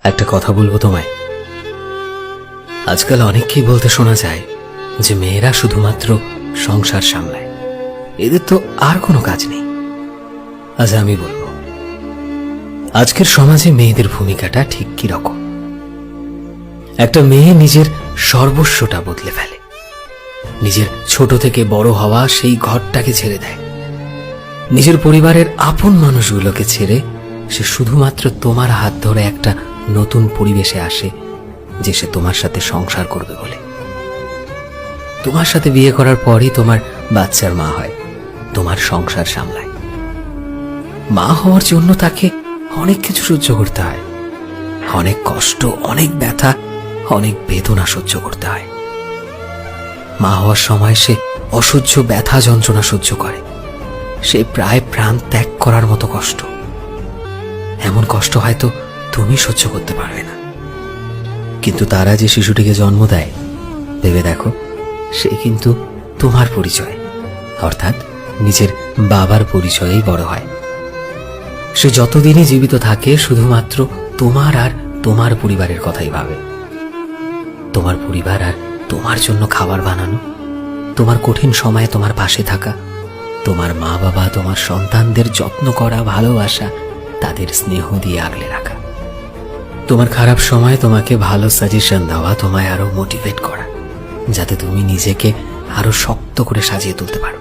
একটা কথা বলবো তোমায়। আজকাল অনেককেই বলতে শোনা যায় যে মেয়েরা শুধুমাত্র সংসার সামলায়, এদের তো আর কোনো কাজ নেই। আজ আমি বলবো আজকের সমাজে মেয়েদের ভূমিকাটা ঠিক কি রকম। একটা মেয়ে নিজের সর্বস্বটা বদলে ফেলে, নিজের ছোট থেকে বড় হওয়া সেই ঘরটাকে ছেড়ে দেয়, নিজের পরিবারের আপন মানুষগুলোকে ছেড়ে সে শুধুমাত্র তোমার হাত ধরে একটা নতুন পরিবেশে আসে, যে সে তোমার সাথে সংসার করবে বলে। তোমার সাথে বিয়ে করার পরই তোমার বাচ্চার মা হয়, তোমার সংসার সামলায়। মা হওয়ার জন্য তাকে অনেক কিছু সহ্য করতে হয়, অনেক কষ্ট, অনেক ব্যথা, অনেক বেদনা সহ্য করতে হয়। মা হওয়ার সময় সে অসহ্য ব্যথা যন্ত্রণা সহ্য করে, সে প্রায় প্রাণ ত্যাগ করার মতো কষ্ট। এমন কষ্ট হয়তো তুমি সহ্য করতে পারবে না, কিন্তু তারা যে শিশুটিকে জন্ম দেয়, ভেবে দেখো, সে কিন্তু তোমার পরিচয়, অর্থাৎ নিজের বাবার পরিচয়েই বড় হয়। সে যতদিনই জীবিত থাকে শুধুমাত্র তোমার আর তোমার পরিবারের কথাই ভাবে। তোমার পরিবার আর তোমার জন্য খাবার বানানো, তোমার কঠিন সময়ে তোমার পাশে থাকা, তোমার মা বাবা তোমার সন্তানদের যত্ন করা, ভালোবাসা, তাদের স্নেহ দিয়ে আগলে রাখা, তোমার খারাপ সময় তোমাকে ভালো সাজেশন দেওয়া, তোমায় আরো মোটিভেট করা, যাতে তুমি নিজেকে আরো শক্ত করে সাজিয়ে তুলতে পারো।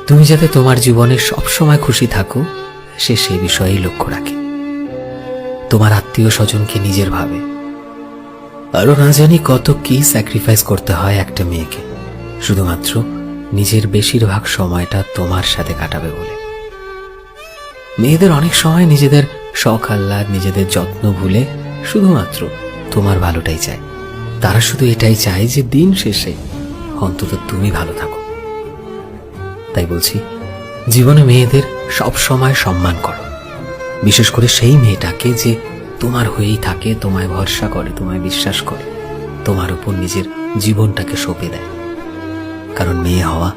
তুমি যাতে তোমার জীবনে সবসময় খুশি থাকো, সে সেই বিষয়েই লক্ষ্য রাখে। তোমার আত্মীয় স্বজনকে নিজের ভাবে। আরো না জানি কত কি স্যাক্রিফাইস করতে হয় একটা মেয়েকে, শুধুমাত্র নিজের বেশিরভাগ সময়টা তোমার সাথে কাটাবে বলে। মেয়েদের অনেক সময় নিজেদের শখ আহ্লাদ, নিজেদের যত্ন ভুলে শুধুমাত্র তোমার ভালোটাই চায়। তারা শুধু এটাই চায় যে দিন শেষে অন্তত তুমি ভালো থাকো। তাই বলছি, জীবনে মেয়েদের সব সময় সম্মান করো, বিশেষ করে সেই মেয়েটাকে যে তোমার হয়েই থাকে, তোমায় ভরসা করে, তোমায় বিশ্বাস করে, তোমার উপর নিজের জীবনটাকে সঁপে দেয়। কারণ মেয়ে হওয়া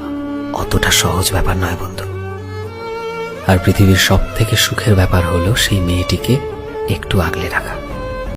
অতটা সহজ ব্যাপার নয় বন্ধু। আর পৃথিবীর সব থেকে সুখের ব্যাপার হলো সেই মেয়েটিকে একটু আগলে রাখা।